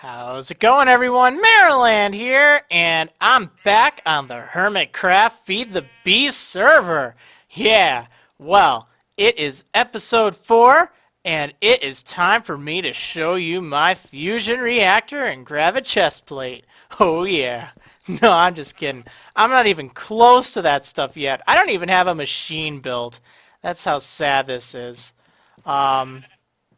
How's it going, everyone? Marriland here, and I'm back on the Hermitcraft Feed the Beast server. Yeah, well, it is episode 4, and it is time for me to show you my fusion reactor and grab a chest plate. Oh yeah. No, I'm just kidding. I'm not even close to that stuff yet. I don't even have a machine built. That's how sad this is. Um,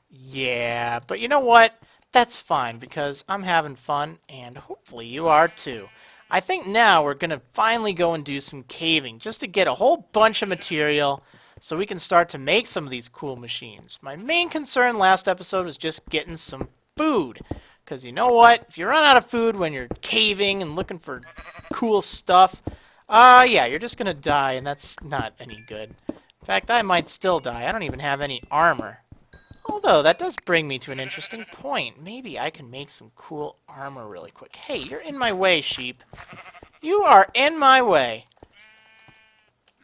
yeah, but you know what? That's fine because I'm having fun and hopefully you are too. I think now we're going to finally go and do some caving just to get a whole bunch of material so we can start to make some of these cool machines. My main concern last episode was just getting some food because you know what? If you run out of food when you're caving and looking for cool stuff, yeah, you're just going to die and that's not any good. In fact, I might still die. I don't even have any armor. Although, that does bring me to an interesting point. Maybe I can make some cool armor really quick. Hey, you're in my way, sheep. You are in my way.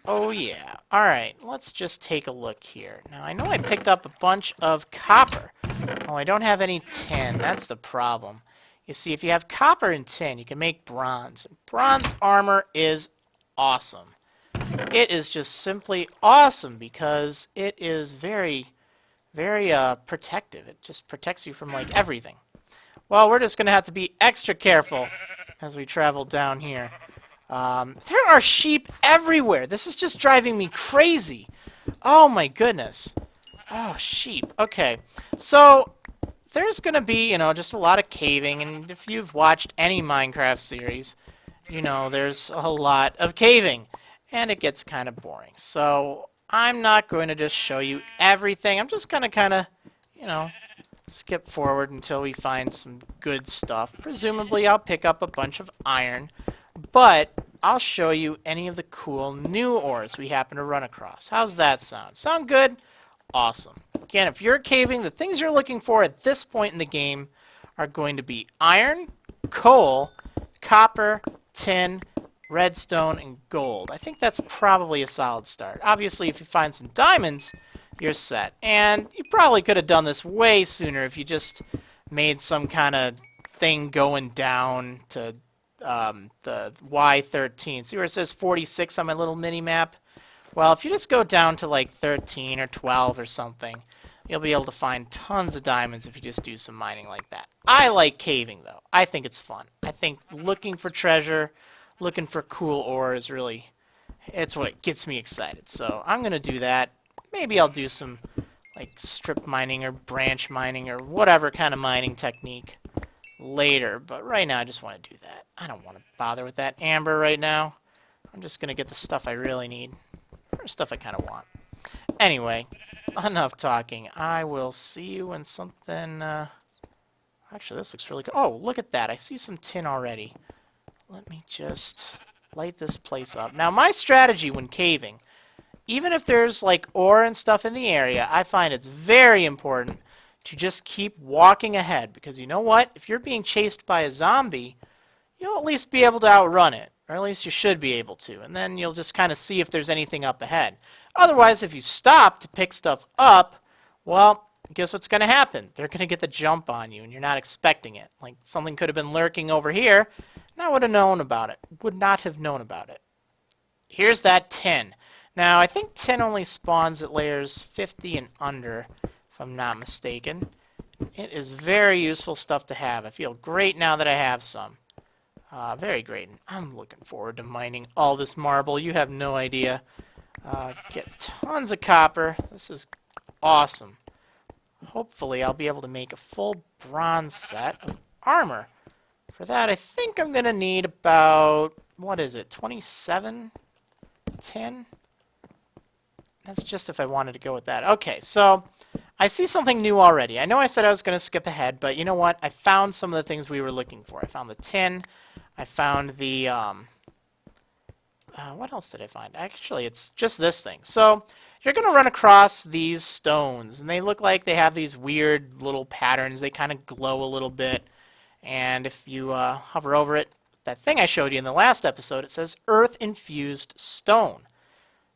Oh, yeah. Alright, let's just take a look here. Now, I know I picked up a bunch of copper. Oh, I don't have any tin. That's the problem. You see, if you have copper and tin, you can make bronze. Bronze armor is awesome. It is just simply awesome because it is very protective. It just protects you from like everything. Well, we're just gonna have to be extra careful as we travel down here. There are sheep everywhere. This is just driving me crazy. Oh my goodness. Oh, sheep. Okay, so there's gonna be, just a lot of caving, and if you've watched any Minecraft series, there's a lot of caving, and it gets kind of boring. So I'm not going to just show you everything. I'm just going to kind of, skip forward until we find some good stuff. Presumably, I'll pick up a bunch of iron, but I'll show you any of the cool new ores we happen to run across. How's that sound? Sound good? Awesome. Again, if you're caving, the things you're looking for at this point in the game are going to be iron, coal, copper, tin, redstone, and gold. I think that's probably a solid start. Obviously, if you find some diamonds, you're set. And you probably could have done this way sooner if you just made some kind of thing going down to the Y13. See where it says 46 on my little mini-map? Well, if you just go down to like 13 or 12 or something, you'll be able to find tons of diamonds if you just do some mining like that. I like caving, though. I think it's fun. I think looking for treasure, looking for cool ore is really, it's what gets me excited. So I'm going to do that. Maybe I'll do some like strip mining or branch mining or whatever kind of mining technique later. But right now I just want to do that. I don't want to bother with that amber right now. I'm just going to get the stuff I really need. Or stuff I kind of want. Anyway, enough talking. I will see you when something, actually this looks really good. Oh, look at that. I see some tin already. Let me just light this place up. Now, my strategy when caving, even if there's like ore and stuff in the area, I find it's very important to just keep walking ahead. Because you know what? If you're being chased by a zombie, you'll at least be able to outrun it. Or at least you should be able to. And then you'll just kind of see if there's anything up ahead. Otherwise, if you stop to pick stuff up, well, guess what's going to happen? They're going to get the jump on you, and you're not expecting it. Like, something could have been lurking over here, and I would have known about it. Would not have known about it. Here's that tin. Now, I think tin only spawns at layers 50 and under, if I'm not mistaken. It is very useful stuff to have. I feel great now that I have some. Very great. I'm looking forward to mining all this marble. You have no idea. Get tons of copper. This is awesome. Hopefully, I'll be able to make a full bronze set of armor. For that, I think I'm going to need about, what is it, 27 tin? That's just if I wanted to go with that. Okay, so I see something new already. I know I said I was going to skip ahead, but you know what? I found some of the things we were looking for. I found the tin. I found the, what else did I find? Actually, it's just this thing. So you're going to run across these stones, and they look like they have these weird little patterns. They kind of glow a little bit. And if you hover over it, that thing I showed you in the last episode, it says Earth-Infused Stone.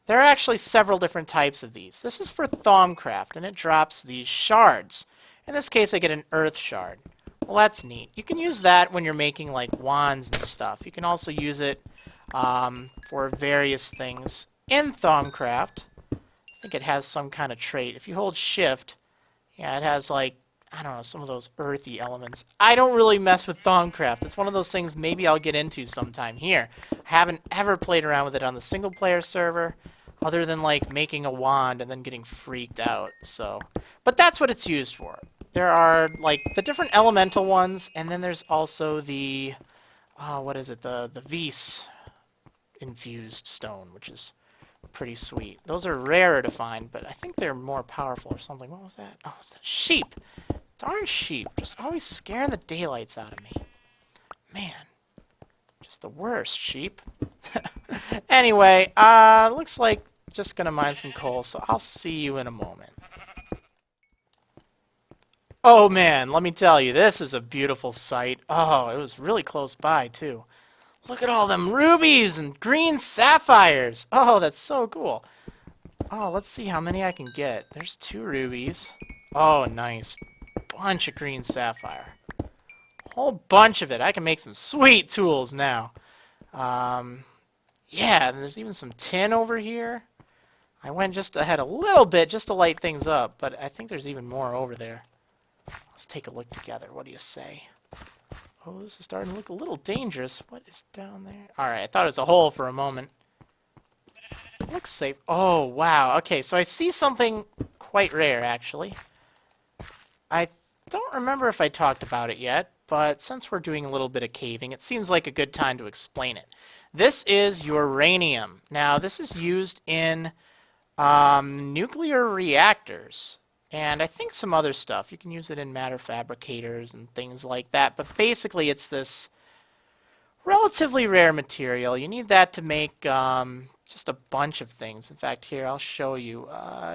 There are actually several different types of these. This is for Thaumcraft, and it drops these shards. In this case, I get an Earth Shard. Well, that's neat. You can use that when you're making like wands and stuff. You can also use it for various things. In Thaumcraft, I think it has some kind of trait. If you hold shift, yeah, it has like, I don't know, some of those earthy elements. I don't really mess with Thaumcraft. It's one of those things maybe I'll get into sometime here. I haven't ever played around with it on the single player server, other than like making a wand and then getting freaked out. So, but that's what it's used for. There are like the different elemental ones, and then there's also the, what is it, the Vis infused stone, which is pretty sweet. Those are rarer to find, but I think they're more powerful or something. What was that? Oh, it's that sheep. Darn sheep. Just always scaring the daylights out of me. Man. Just the worst, sheep. Anyway, looks like just gonna mine some coal, so I'll see you in a moment. Oh man, let me tell you, this is a beautiful sight. Oh, it was really close by, too. Look at all them rubies and green sapphires. Oh, that's so cool. Oh, let's see how many I can get. There's 2 rubies. Oh, nice. Bunch of green sapphire. Whole bunch of it. I can make some sweet tools now. Yeah, and there's even some tin over here. I went just ahead a little bit just to light things up, but I think there's even more over there. Let's take a look together. What do you say? Oh, this is starting to look a little dangerous. What is down there? Alright, I thought it was a hole for a moment. It looks safe. Oh, wow. Okay, so I see something quite rare, actually. I don't remember if I talked about it yet, but since we're doing a little bit of caving, it seems like a good time to explain it. This is uranium. Now, this is used in nuclear reactors. And I think some other stuff. You can use it in matter fabricators and things like that. But basically, it's this relatively rare material. You need that to make just a bunch of things. In fact, here, I'll show you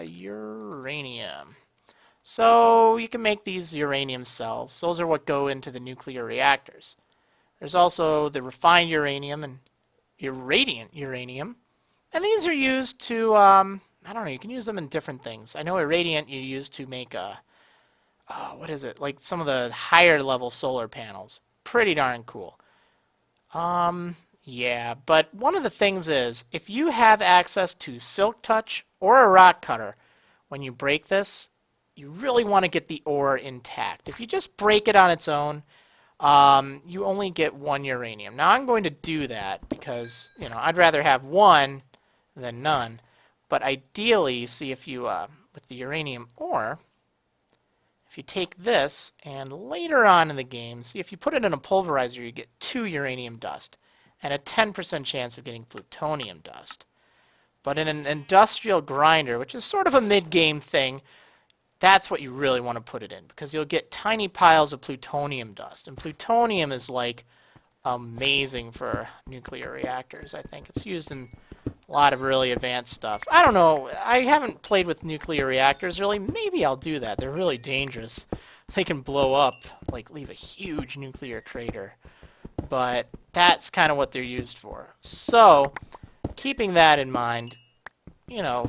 uranium. So you can make these uranium cells. Those are what go into the nuclear reactors. There's also the refined uranium and irradiant uranium. And these are used to... I don't know, you can use them in different things. I know irradiant you use to make what is it? Like some of the higher level solar panels. Pretty darn cool. Yeah, but one of the things is, if you have access to Silk Touch or a rock cutter, when you break this, you really want to get the ore intact. If you just break it on its own, you only get 1 uranium. Now I'm going to do that because, you know, I'd rather have 1 than none. But ideally, see if you, with the uranium ore, if you take this and later on in the game, see if you put it in a pulverizer, you get 2 uranium dust and a 10% chance of getting plutonium dust. But in an industrial grinder, which is sort of a mid-game thing, that's what you really want to put it in because you'll get tiny piles of plutonium dust. And plutonium is like amazing for nuclear reactors, I think. It's used in a lot of really advanced stuff. I don't know. I haven't played with nuclear reactors, really. Maybe I'll do that. They're really dangerous. They can blow up, like leave a huge nuclear crater. But that's kind of what they're used for. So, keeping that in mind, you know,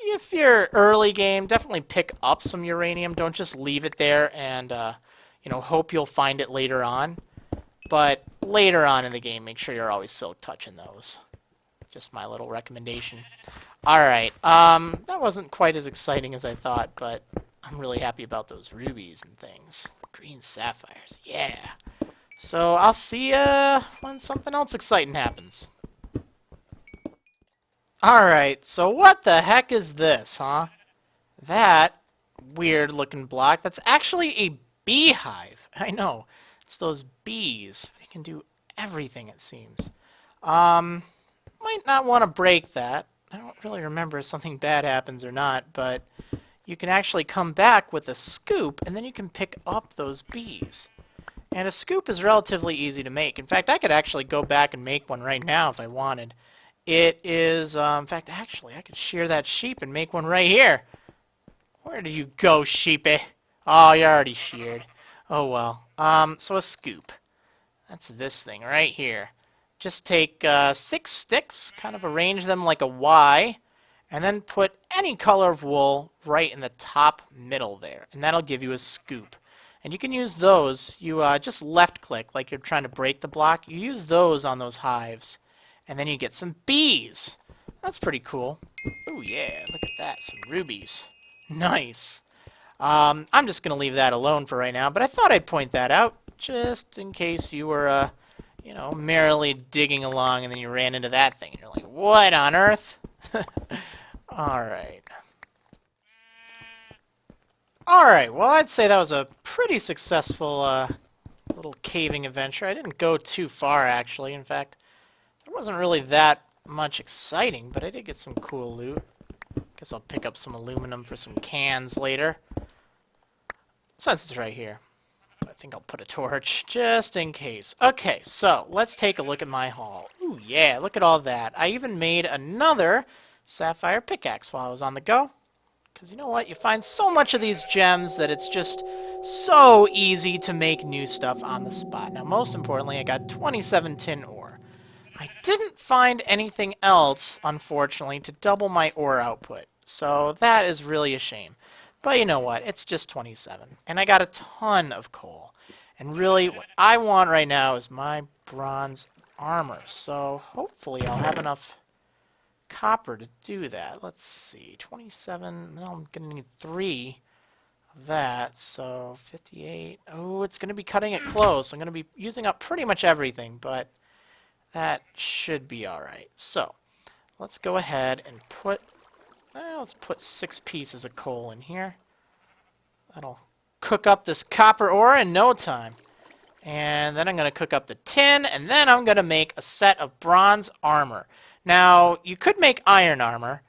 if you're early game, definitely pick up some uranium. Don't just leave it there and, you know, hope you'll find it later on. But later on in the game, make sure you're always silk touching those. Just my little recommendation. Alright, that wasn't quite as exciting as I thought, but I'm really happy about those rubies and things. The green sapphires, yeah. So I'll see ya when something else exciting happens. Alright, so what the heck is this, huh? That weird looking block, that's actually a beehive. I know, it's those bees. They can do everything, it seems. Might not want to break that. I don't really remember if something bad happens or not, but you can actually come back with a scoop, and then you can pick up those bees. And a scoop is relatively easy to make. In fact, I could actually go back and make one right now if I wanted. It is, in fact, actually, I could shear that sheep and make one right here. Where did you go, sheepy? Oh, you're already sheared. Oh, well. So a scoop. That's this thing right here. Just take 6 sticks, kind of arrange them like a Y, and then put any color of wool right in the top middle there, and that'll give you a scoop. And you can use those. You just left click like you're trying to break the block. You use those on those hives. And then you get some bees. That's pretty cool. Oh yeah, look at that, some rubies. Nice. I'm just going to leave that alone for right now, but I thought I'd point that out just in case you were, you know, merrily digging along and then you ran into that thing and you're like, what on earth? Alright. Alright, well, I'd say that was a pretty successful little caving adventure. I didn't go too far, actually. In fact, there wasn't really that much exciting, but I did get some cool loot. Guess I'll pick up some aluminum for some cans later. Since it's right here. I think I'll put a torch just in case. Okay, so let's take a look at my haul. Ooh, yeah, look at all that. I even made another sapphire pickaxe while I was on the go. Because you know what? You find so much of these gems that it's just so easy to make new stuff on the spot. Now, most importantly, I got 27 tin ore. I didn't find anything else, unfortunately, to double my ore output. So that is really a shame. But you know what? It's just 27. And I got a ton of coal. And really, what I want right now is my bronze armor. So hopefully I'll have enough copper to do that. Let's see. 27. Well, I'm going to need 3 of that. So 58. Oh, it's going to be cutting it close. I'm going to be using up pretty much everything. But that should be alright. So let's go ahead and put... let's put 6 pieces of coal in here. That'll cook up this copper ore in no time. And then I'm going to cook up the tin, and then I'm going to make a set of bronze armor. Now, you could make iron armor,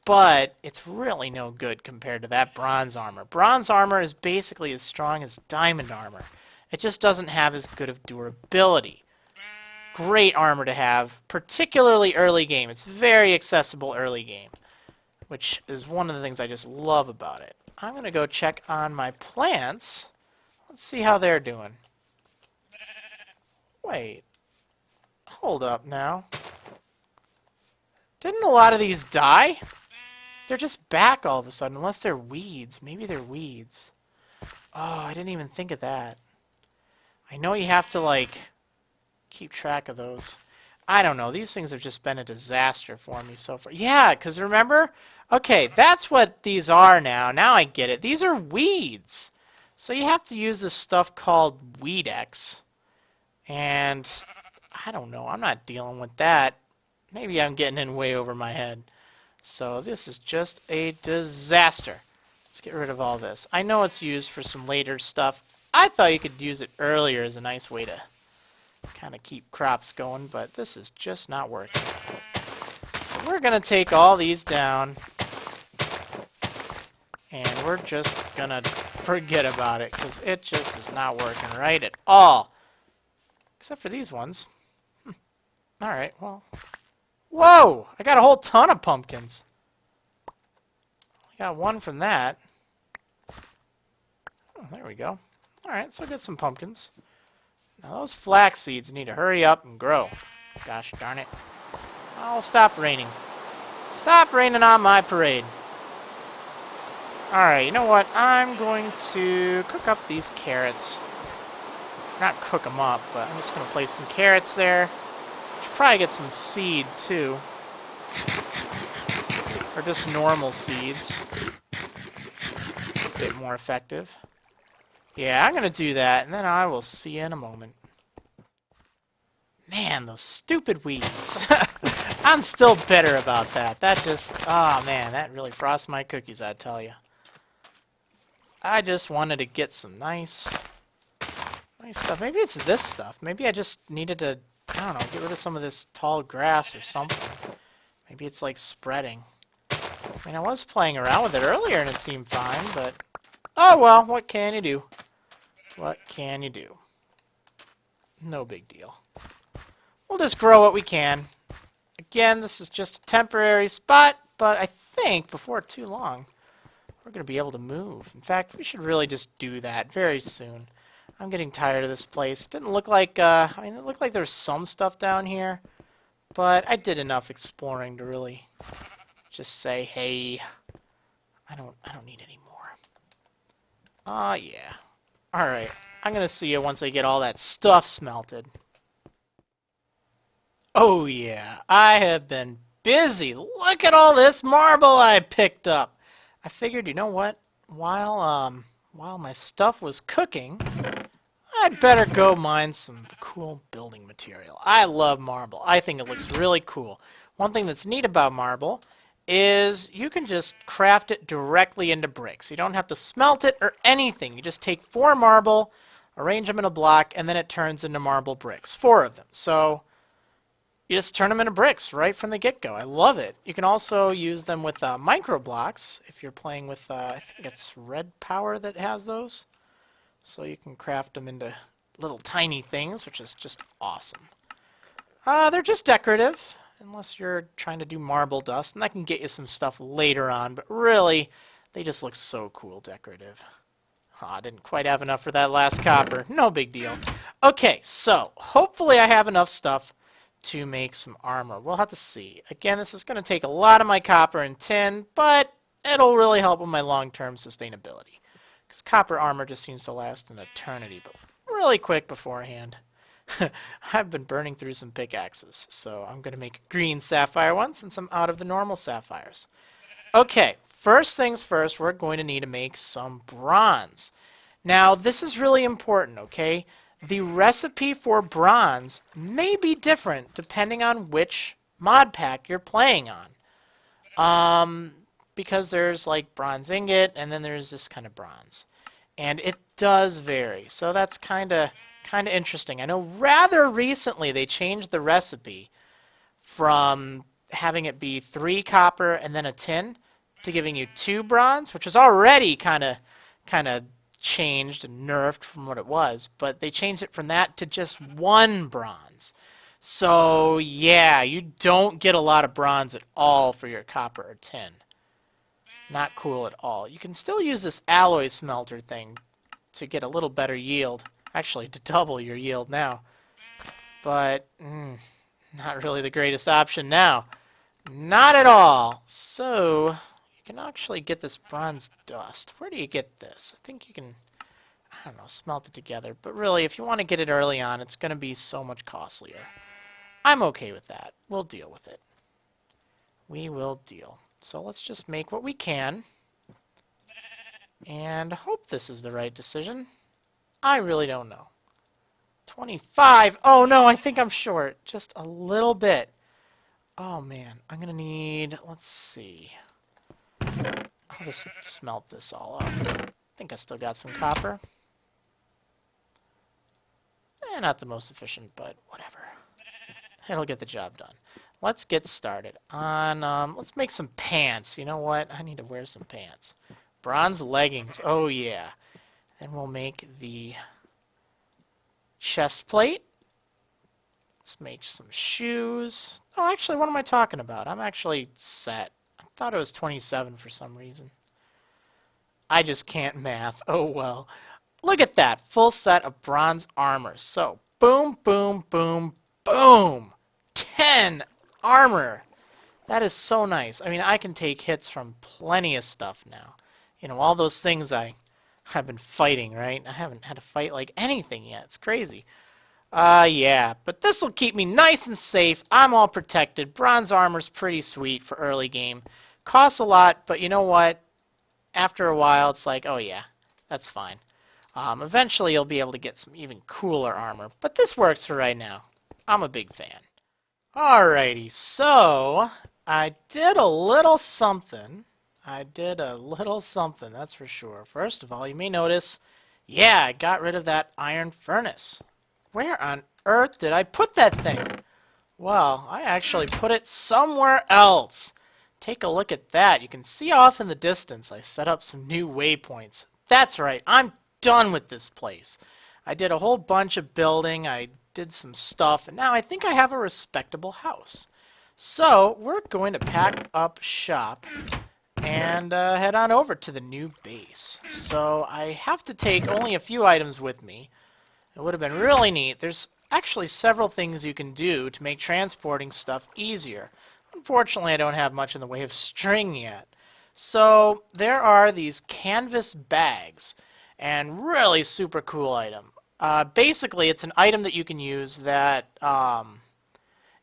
but it's really no good compared to that bronze armor. Bronze armor is basically as strong as diamond armor. It just doesn't have as good of durability. Great armor to have, particularly early game. It's very accessible early game, which is one of the things I just love about it. I'm going to go check on my plants. Let's see how they're doing. Wait. Hold up now. Didn't a lot of these die? They're just back all of a sudden, unless they're weeds. Maybe they're weeds. Oh, I didn't even think of that. I know you have to, like, keep track of those. I don't know. These things have just been a disaster for me so far. Yeah, because remember? Okay, that's what these are now. Now I get it. These are weeds. So you have to use this stuff called Weedex. And I don't know. I'm not dealing with that. Maybe I'm getting in way over my head. So this is just a disaster. Let's get rid of all this. I know it's used for some later stuff. I thought you could use it earlier as a nice way to kind of keep crops going, but this is just not working. So we're going to take all these down, and we're just going to forget about it, because it just is not working right at all. Except for these ones. Alright, well. Whoa! I got a whole ton of pumpkins. I got one from that. Oh, there we go. Alright, so get some pumpkins. Now those flax seeds need to hurry up and grow. Gosh darn it. Oh, stop raining. Stop raining on my parade. Alright, you know what? I'm going to cook up these carrots. Not cook them up, but I'm just going to place some carrots there. Should probably get some seed, too. Or just normal seeds. A bit more effective. Yeah, I'm going to do that, and then I will see you in a moment. Man, those stupid weeds. I'm still bitter about that. That just, oh man, that really frosts my cookies, I tell you. I just wanted to get some nice stuff. Maybe it's this stuff. Maybe I just needed to, I don't know, get rid of some of this tall grass or something. Maybe it's like spreading. I mean, I was playing around with it earlier and it seemed fine, but oh well, what can you do? What can you do? No big deal. We'll just grow what we can. Again, this is just a temporary spot, but I think before too long, we're going to be able to move. In fact, we should really just do that very soon. I'm getting tired of this place. It didn't look like, I mean, it looked like there's some stuff down here, but I did enough exploring to really just say, hey, I don't need any more. Yeah. Alright, I'm gonna see you once I get all that stuff smelted. Oh yeah, I have been busy. Look at all this marble I picked up. I figured, you know what? While my stuff was cooking, I'd better go mine some cool building material. I love marble. I think it looks really cool. One thing that's neat about marble is you can just craft it directly into bricks. You don't have to smelt it or anything. You just take 4 marble, arrange them in a block, and then it turns into marble bricks. 4 of them. So you just turn them into bricks right from the get-go. I love it. You can also use them with micro blocks if you're playing with, I think it's Red Power that has those. So you can craft them into little tiny things, which is just awesome. They're just decorative, unless you're trying to do marble dust, and that can get you some stuff later on, but really, they just look so cool decorative. I didn't quite have enough for that last copper. No big deal. Okay, so hopefully I have enough stuff to make some armor. We'll have to see. Again, this is going to take a lot of my copper and tin, but it'll really help with my long-term sustainability. Because copper armor just seems to last an eternity, but really quick beforehand. I've been burning through some pickaxes, so I'm going to make a green sapphire one since I'm out of the normal sapphires. Okay, first things first, we're going to need to make some bronze. Now, this is really important, okay? The recipe for bronze may be different depending on which mod pack you're playing on. Because there's like bronze ingot, and then there's this kind of bronze. And it does vary, so that's kind of interesting. I know rather recently they changed the recipe from having it be 3 copper and then a tin to giving you 2 bronze, which was already kind of changed and nerfed from what it was, but they changed it from that to just 1 bronze. So yeah, you don't get a lot of bronze at all for your copper or tin. Not cool at all. You can still use this alloy smelter thing to get a little better yield. Actually, to double your yield now. But, not really the greatest option now. Not at all. So, you can actually get this bronze dust. Where do you get this? I think you can, I don't know, smelt it together. But really, if you want to get it early on, it's going to be so much costlier. I'm okay with that. We'll deal with it. We will deal. So let's just make what we can and hope this is the right decision. I really don't know. 25. Oh no, I think I'm short. Just a little bit. Oh man, I'm going to need, let's see. I'll just smelt this all up. I think I still got some copper. Not the most efficient, but whatever. It'll get the job done. Let's get started on, let's make some pants. You know what? I need to wear some pants. Bronze leggings. Oh, yeah. Then we'll make the chest plate. Let's make some shoes. Oh, actually, what am I talking about? I'm actually set. I thought it was 27 for some reason. I just can't math. Oh, well. Look at that. Full set of bronze armor. So, boom, boom, boom, boom. 10 armor. That is so nice. I mean, I can take hits from plenty of stuff now. You know, all those things I've been fighting, right? I haven't had to fight like anything yet. It's crazy. Yeah. But this will keep me nice and safe. I'm all protected. Bronze armor's pretty sweet for early game. Costs a lot, but you know what? After a while, it's like, oh yeah, that's fine. Eventually, you'll be able to get some even cooler armor. But this works for right now. I'm a big fan. Alrighty, so I did a little something. That's for sure. First of all, you may notice, yeah, I got rid of that iron furnace. Where on earth did I put that thing? Well, I actually put it somewhere else. Take a look at that. You can see off in the distance I set up some new waypoints. That's right, I'm done with this place. I did a whole bunch of building. I did some stuff, and now I think I have a respectable house. So we're going to pack up shop and head on over to the new base. So I have to take only a few items with me. It would have been really neat. There's actually several things you can do to make transporting stuff easier. Unfortunately, I don't have much in the way of string yet. So there are these canvas bags. and really super cool item. Basically, it's an item that you can use that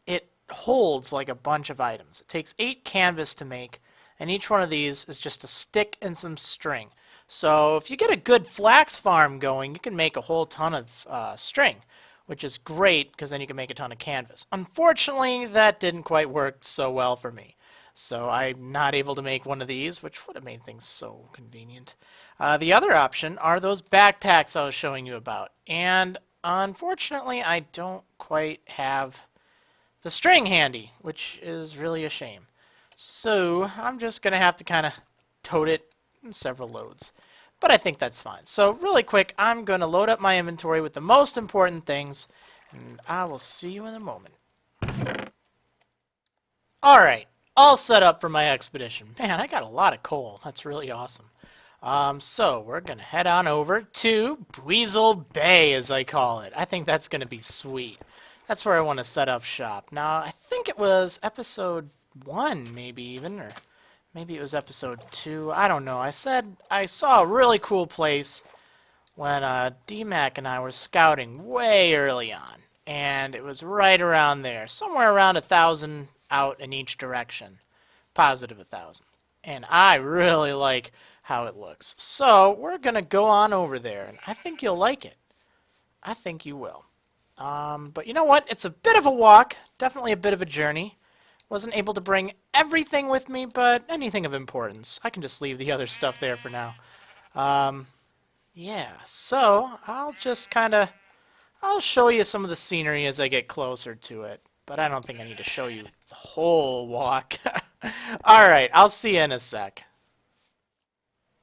it holds like a bunch of items. It takes 8 canvas to make, and each one of these is just a stick and some string. So if you get a good flax farm going, you can make a whole ton of string, which is great because then you can make a ton of canvas. Unfortunately, that didn't quite work so well for me. So I'm not able to make one of these, which would have made things so convenient. The other option are those backpacks I was showing you about. And unfortunately, I don't quite have the string handy, which is really a shame. So I'm just going to have to kind of tote it in several loads. But I think that's fine. So really quick, I'm going to load up my inventory with the most important things, and I will see you in a moment. Alright, all set up for my expedition. Man, I got a lot of coal. That's really awesome. So we're going to head on over to Weasel Bay, as I call it. I think that's going to be sweet. That's where I want to set up shop. Now, I think it was episode 1, maybe even, or maybe it was episode 2. I don't know. I said I saw a really cool place when D-Mac and I were scouting way early on. And it was right around there. Somewhere around 1,000 out in each direction. Positive 1,000. And I really like how it looks. So we're going to go on over there. And I think you'll like it. I think you will. But you know what? It's a bit of a walk. Definitely a bit of a journey. Wasn't able to bring everything with me, but anything of importance. I can just leave the other stuff there for now. Yeah, so I'll just I'll show you some of the scenery as I get closer to it. But I don't think I need to show you the whole walk. Alright, I'll see you in a sec.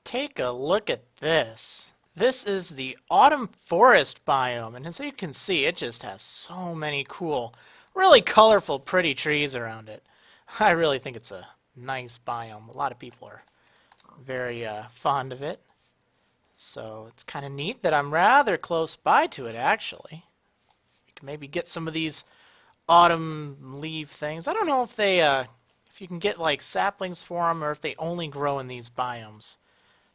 Take a look at this. This is the autumn forest biome, and as you can see, it just has so many cool, really colorful, pretty trees around it. I really think it's a nice biome. A lot of people are very fond of it. So it's kind of neat that I'm rather close by to it, actually. You can maybe get some of these autumn leaf things. I don't know if they, if you can get like saplings for them, or if they only grow in these biomes.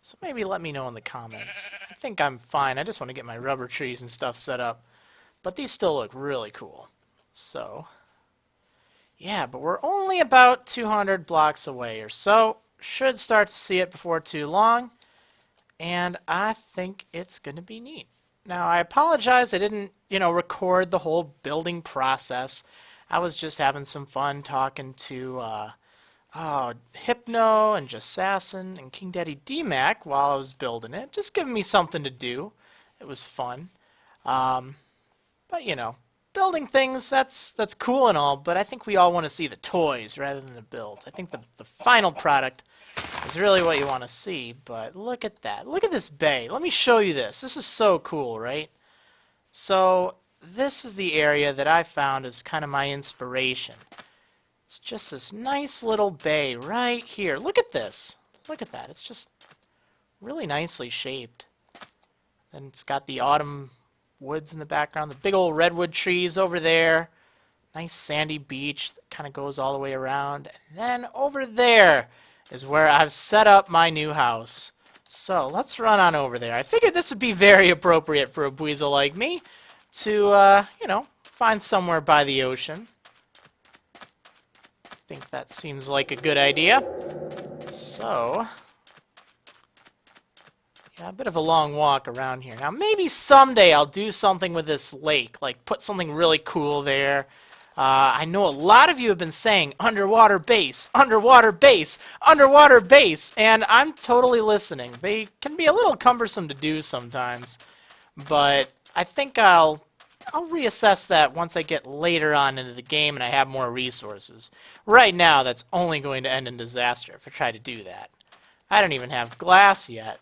So maybe let me know in the comments. I think I'm fine. I just want to get my rubber trees and stuff set up. But these still look really cool. So, yeah, but we're only about 200 blocks away or so. Should start to see it before too long. And I think it's going to be neat. Now, I apologize I didn't, record the whole building process. I was just having some fun talking to Hypno and Jassassin and King Daddy D-Mac while I was building it. Just giving me something to do. It was fun. But, building things, that's cool and all, but I think we all want to see the toys rather than the builds. I think the final product is really what you want to see, but look at that. Look at this bay. Let me show you this. This is so cool, right? So this is the area that I found as kind of my inspiration. It's just this nice little bay right here. Look at this. Look at that. It's just really nicely shaped. Then it's got the autumn woods in the background, the big old redwood trees over there. Nice sandy beach that kind of goes all the way around. And then over there is where I've set up my new house. So let's run on over there. I figured this would be very appropriate for a Buizel like me to, find somewhere by the ocean. I think that seems like a good idea. So, yeah, a bit of a long walk around here. Now, maybe someday I'll do something with this lake, like put something really cool there. I know a lot of you have been saying underwater base, underwater base, underwater base, and I'm totally listening. They can be a little cumbersome to do sometimes, but I think I'll reassess that once I get later on into the game and I have more resources. Right now, that's only going to end in disaster if I try to do that. I don't even have glass yet.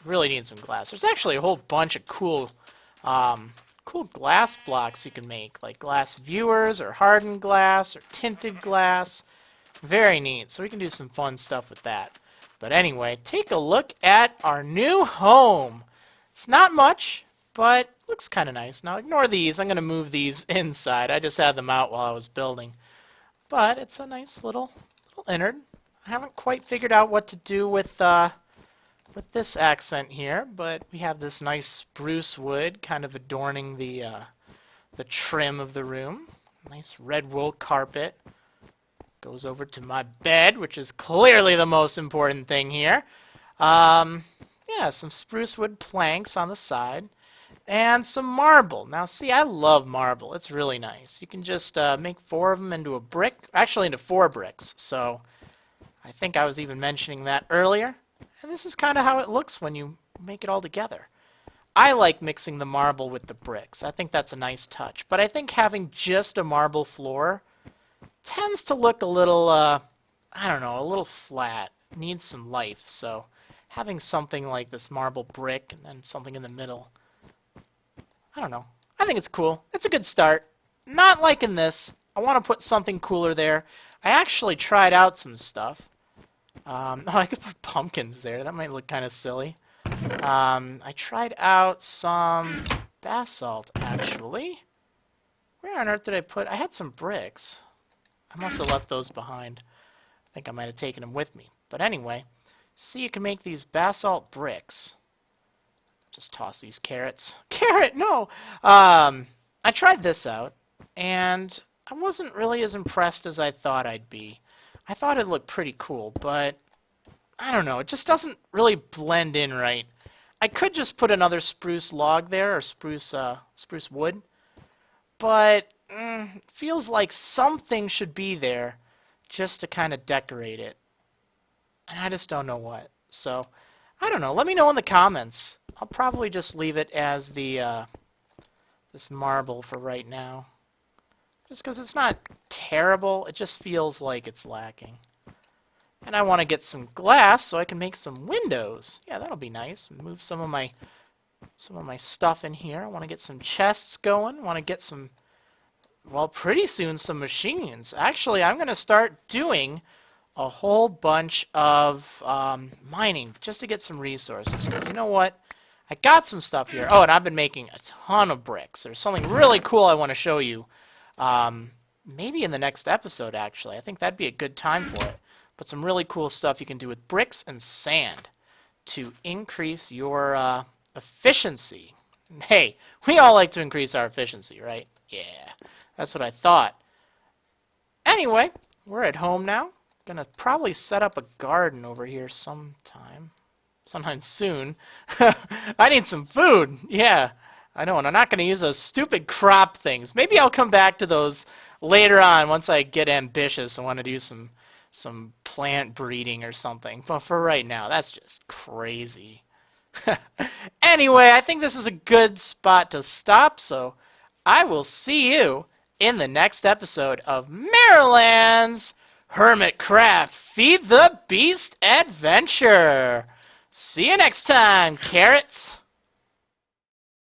Really need some glass. There's actually a whole bunch of cool glass blocks you can make, like glass viewers or hardened glass or tinted glass. Very neat. So we can do some fun stuff with that. But anyway, take a look at our new home. It's not much, but looks kind of nice. Now ignore these. I'm going to move these inside. I just had them out while I was building. But it's a nice little innard. I haven't quite figured out what to do with with this accent here, but we have this nice spruce wood kind of adorning the trim of the room. Nice red wool carpet. Goes over to my bed, which is clearly the most important thing here. Yeah, some spruce wood planks on the side. And some marble. Now, see, I love marble. It's really nice. You can just make 4 of them into a brick. Actually, into 4 bricks. So, I think I was even mentioning that earlier. And this is kind of how it looks when you make it all together. I like mixing the marble with the bricks. I think that's a nice touch. But I think having just a marble floor tends to look a little, I don't know, a little flat. Needs some life. So, having something like this marble brick and then something in the middle, I don't know. I think it's cool. It's a good start. Not liking this. I want to put something cooler there. I actually tried out some stuff. Oh, I could put pumpkins there. That might look kind of silly. I tried out some basalt, actually. Where on earth did I put... I had some bricks. I must have left those behind. I think I might have taken them with me. But anyway, see, you can make these basalt bricks. Just toss these carrots. Carrot, no! I tried this out, and I wasn't really as impressed as I thought I'd be. I thought it looked pretty cool, but I don't know. It just doesn't really blend in right. I could just put another spruce log there, or spruce wood, but it feels like something should be there just to kind of decorate it. And I just don't know what. So, I don't know. Let me know in the comments. I'll probably just leave it as the this marble for right now. Just because it's not terrible, it just feels like it's lacking. And I want to get some glass so I can make some windows. Yeah, that'll be nice. Move some of my stuff in here. I want to get some chests going. I want to get some, well, pretty soon some machines. Actually, I'm going to start doing a whole bunch of mining just to get some resources. Because you know what? I got some stuff here. Oh, and I've been making a ton of bricks. There's something really cool I want to show you. Maybe in the next episode, actually. I think that'd be a good time for it. But some really cool stuff you can do with bricks and sand to increase your efficiency. Hey, we all like to increase our efficiency, right? Yeah, that's what I thought. Anyway, we're at home now. Gonna probably set up a garden over here sometime soon. I need some food. Yeah, I know, and I'm not going to use those stupid crop things. Maybe I'll come back to those later on once I get ambitious and want to do some plant breeding or something. But for right now, that's just crazy. Anyway, I think this is a good spot to stop, so I will see you in the next episode of Marriland's Hermitcraft Feed the Beast Adventure. See you next time, carrots!